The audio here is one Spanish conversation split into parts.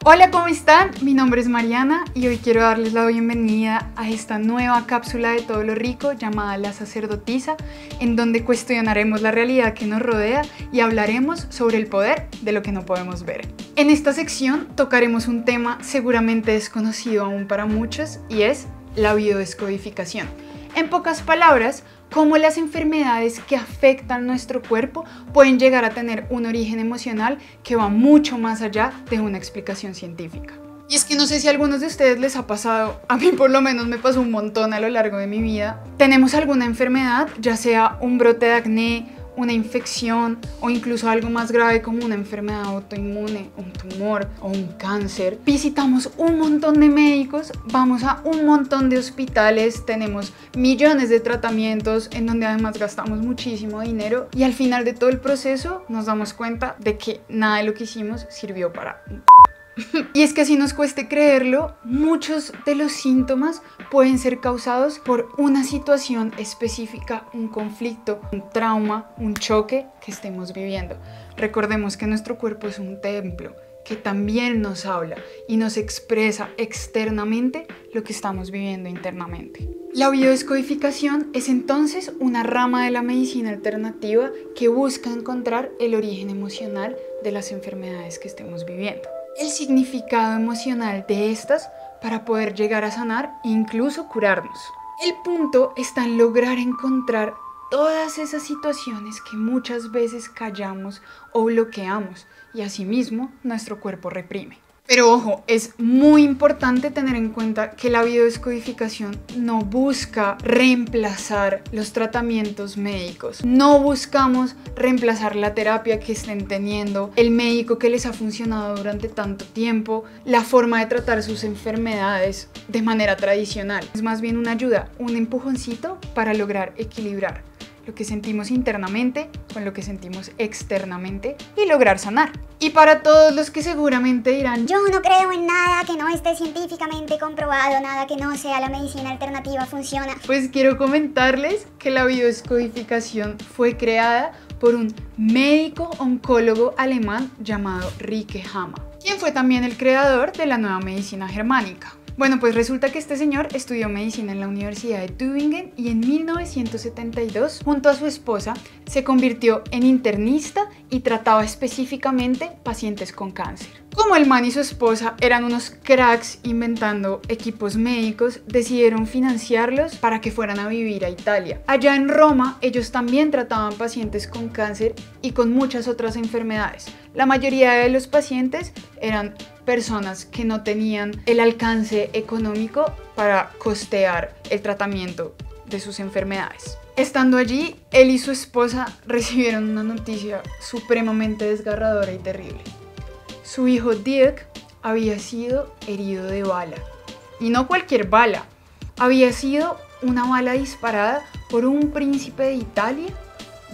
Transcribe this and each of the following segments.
Hola, ¿cómo están? Mi nombre es Mariana y hoy quiero darles la bienvenida a esta nueva cápsula de todo lo rico llamada La Sacerdotisa, en donde cuestionaremos la realidad que nos rodea y hablaremos sobre el poder de lo que no podemos ver. En esta sección tocaremos un tema seguramente desconocido aún para muchos y es la biodescodificación. En pocas palabras, cómo las enfermedades que afectan nuestro cuerpo pueden llegar a tener un origen emocional que va mucho más allá de una explicación científica. Y es que no sé si a algunos de ustedes les ha pasado, a mí por lo menos me pasó un montón a lo largo de mi vida. Tenemos alguna enfermedad, ya sea un brote de acné, una infección o incluso algo más grave como una enfermedad autoinmune, un tumor o un cáncer. Visitamos un montón de médicos, vamos a un montón de hospitales, tenemos millones de tratamientos en donde además gastamos muchísimo dinero y al final de todo el proceso nos damos cuenta de que nada de lo que hicimos sirvió para un Y es que así nos cueste creerlo, muchos de los síntomas pueden ser causados por una situación específica, un conflicto, un trauma, un choque que estemos viviendo. Recordemos que nuestro cuerpo es un templo que también nos habla y nos expresa externamente lo que estamos viviendo internamente. La biodescodificación es entonces una rama de la medicina alternativa que busca encontrar el origen emocional de las enfermedades que estemos viviendo, el significado emocional de estas para poder llegar a sanar e incluso curarnos. El punto está en lograr encontrar todas esas situaciones que muchas veces callamos o bloqueamos y asimismo nuestro cuerpo reprime. Pero ojo, es muy importante tener en cuenta que la biodescodificación no busca reemplazar los tratamientos médicos. No buscamos reemplazar la terapia que estén teniendo, el médico que les ha funcionado durante tanto tiempo, la forma de tratar sus enfermedades de manera tradicional. Es más bien una ayuda, un empujoncito para lograr equilibrar lo que sentimos internamente con lo que sentimos externamente y lograr sanar. Y para todos los que seguramente dirán: yo no creo en nada que no esté científicamente comprobado, nada que no sea la medicina alternativa funciona. Pues quiero comentarles que la biodescodificación fue creada por un médico oncólogo alemán llamado Rike Hammer, quien fue también el creador de la nueva medicina germánica. Bueno, pues resulta que este señor estudió medicina en la Universidad de Tübingen y en 1972, junto a su esposa, se convirtió en internista y trataba específicamente pacientes con cáncer. Como el man y su esposa eran unos cracks inventando equipos médicos, decidieron financiarlos para que fueran a vivir a Italia. Allá en Roma, ellos también trataban pacientes con cáncer y con muchas otras enfermedades. La mayoría de los pacientes eran personas que no tenían el alcance económico para costear el tratamiento de sus enfermedades. Estando allí, él y su esposa recibieron una noticia supremamente desgarradora y terrible. Su hijo Dirk había sido herido de bala. Y no cualquier bala. Había sido una bala disparada por un príncipe de Italia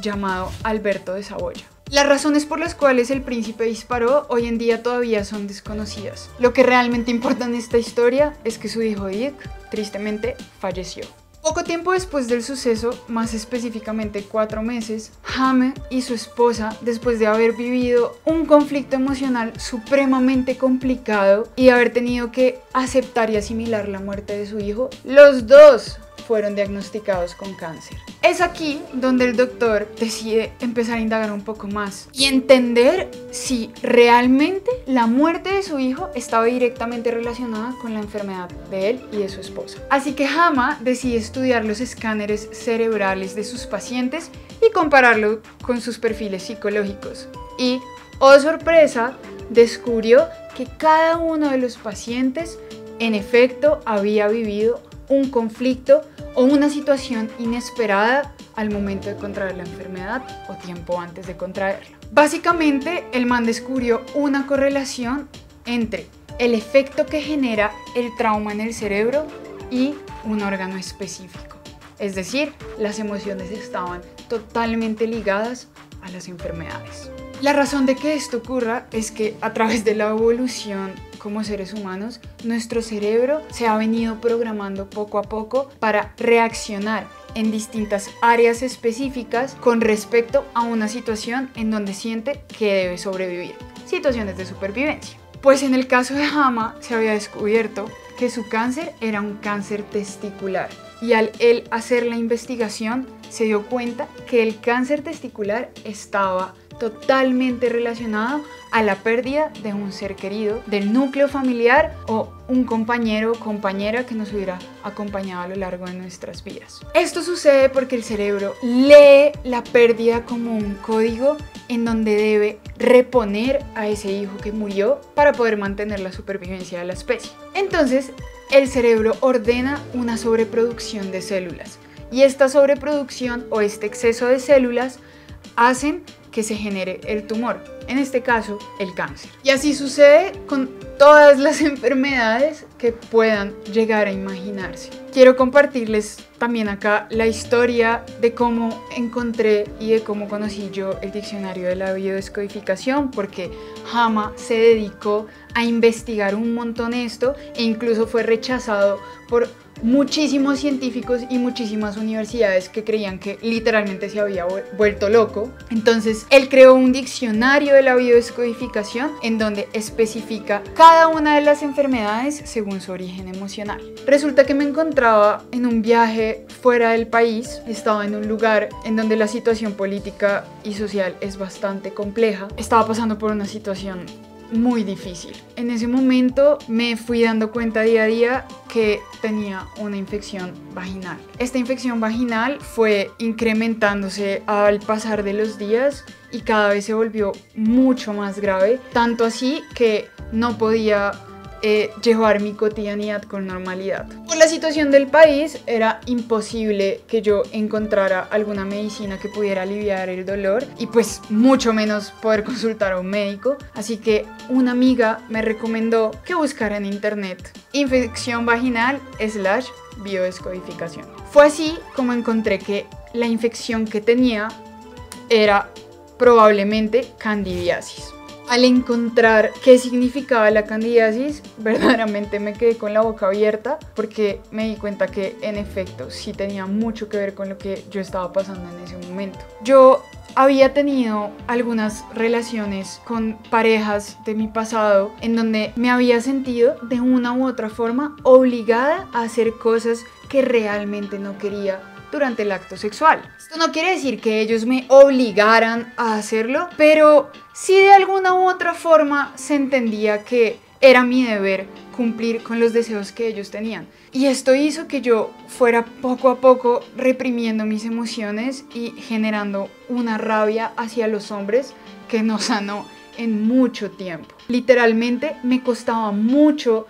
llamado Alberto de Saboya. Las razones por las cuales el príncipe disparó hoy en día todavía son desconocidas. Lo que realmente importa en esta historia es que su hijo Dirk, tristemente, falleció. Poco tiempo después del suceso, más específicamente 4 meses, Hammer y su esposa, después de haber vivido un conflicto emocional supremamente complicado y de haber tenido que aceptar y asimilar la muerte de su hijo, los dos fueron diagnosticados con cáncer. Es aquí donde el doctor decide empezar a indagar un poco más y entender si realmente la muerte de su hijo estaba directamente relacionada con la enfermedad de él y de su esposa. Así que Hammer decide estudiar los escáneres cerebrales de sus pacientes y compararlo con sus perfiles psicológicos. Y, oh sorpresa, descubrió que cada uno de los pacientes en efecto había vivido un conflicto o una situación inesperada al momento de contraer la enfermedad o tiempo antes de contraerla. Básicamente, el man descubrió una correlación entre el efecto que genera el trauma en el cerebro y un órgano específico. Es decir, las emociones estaban totalmente ligadas a las enfermedades. La razón de que esto ocurra es que a través de la evolución como seres humanos, nuestro cerebro se ha venido programando poco a poco para reaccionar en distintas áreas específicas con respecto a una situación en donde siente que debe sobrevivir. Situaciones de supervivencia. Pues en el caso de Hama se había descubierto que su cáncer era un cáncer testicular y al él hacer la investigación se dio cuenta que el cáncer testicular estaba totalmente relacionado a la pérdida de un ser querido, del núcleo familiar o un compañero o compañera que nos hubiera acompañado a lo largo de nuestras vidas. Esto sucede porque el cerebro lee la pérdida como un código en donde debe reponer a ese hijo que murió para poder mantener la supervivencia de la especie. Entonces, el cerebro ordena una sobreproducción de células y esta sobreproducción o este exceso de células hacen que se genere el tumor, en este caso el cáncer. Y así sucede con todas las enfermedades que puedan llegar a imaginarse. Quiero compartirles también acá la historia de cómo encontré y de cómo conocí yo el diccionario de la biodescodificación, porque Hama se dedicó a investigar un montón esto e incluso fue rechazado por muchísimos científicos y muchísimas universidades que creían que literalmente se había vuelto loco. Entonces él creó un diccionario de la biodescodificación en donde especifica cada una de las enfermedades según su origen emocional. Resulta que me encontraba en un viaje fuera del país, estaba en un lugar en donde la situación política y social es bastante compleja, estaba pasando por una situación muy difícil. En ese momento me fui dando cuenta día a día que tenía una infección vaginal. Esta infección vaginal fue incrementándose al pasar de los días y cada vez se volvió mucho más grave, tanto así que no podía llevar mi cotidianidad con normalidad. Por la situación del país era imposible que yo encontrara alguna medicina que pudiera aliviar el dolor y pues mucho menos poder consultar a un médico, así que una amiga me recomendó que buscara en internet infección vaginal / biodescodificación. Fue así como encontré que la infección que tenía era probablemente candidiasis. Al encontrar qué significaba la candidiasis, verdaderamente me quedé con la boca abierta porque me di cuenta que en efecto sí tenía mucho que ver con lo que yo estaba pasando en ese momento. Yo había tenido algunas relaciones con parejas de mi pasado en donde me había sentido de una u otra forma obligada a hacer cosas que realmente no quería durante el acto sexual. Esto no quiere decir que ellos me obligaran a hacerlo, pero sí de alguna u otra forma se entendía que era mi deber cumplir con los deseos que ellos tenían. Y esto hizo que yo fuera poco a poco reprimiendo mis emociones y generando una rabia hacia los hombres que no sanó en mucho tiempo. Literalmente me costaba mucho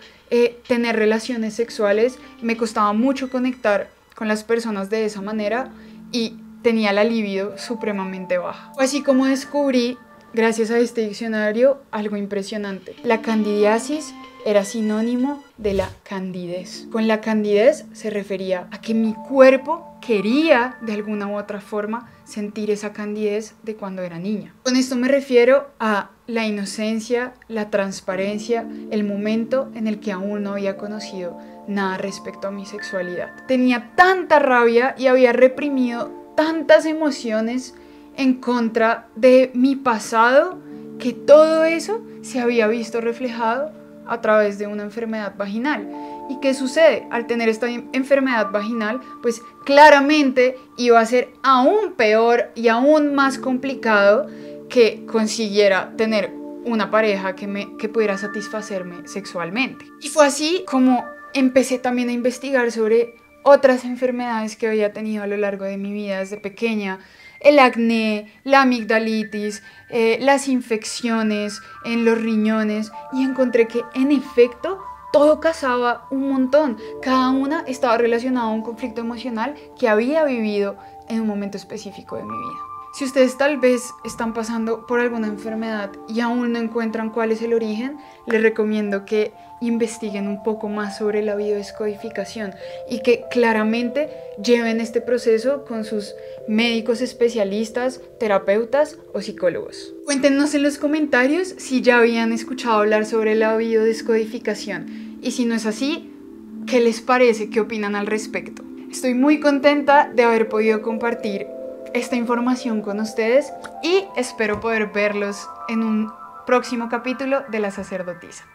tener relaciones sexuales, me costaba mucho conectar con las personas de esa manera y tenía la libido supremamente baja. Fue así como descubrí, gracias a este diccionario, algo impresionante. La candidiasis era sinónimo de la candidez. Con la candidez se refería a que mi cuerpo quería de alguna u otra forma sentir esa candidez de cuando era niña. Con esto me refiero a la inocencia, la transparencia, el momento en el que aún no había conocido nada respecto a mi sexualidad. Tenía tanta rabia y había reprimido tantas emociones en contra de mi pasado que todo eso se había visto reflejado a través de una enfermedad vaginal. ¿Y qué sucede? Al tener esta enfermedad vaginal, pues claramente iba a ser aún peor y aún más complicado que consiguiera tener una pareja que pudiera satisfacerme sexualmente. Y fue así como empecé también a investigar sobre otras enfermedades que había tenido a lo largo de mi vida desde pequeña. El acné, la amigdalitis, las infecciones en los riñones, y encontré que en efecto todo casaba un montón. Cada una estaba relacionada a un conflicto emocional que había vivido en un momento específico de mi vida. Si ustedes tal vez están pasando por alguna enfermedad y aún no encuentran cuál es el origen, les recomiendo que investiguen un poco más sobre la biodescodificación y que claramente lleven este proceso con sus médicos especialistas, terapeutas o psicólogos. Cuéntenos en los comentarios si ya habían escuchado hablar sobre la biodescodificación y si no es así, ¿qué les parece? ¿Qué opinan al respecto? Estoy muy contenta de haber podido compartir esta información con ustedes y espero poder verlos en un próximo capítulo de La Sacerdotisa.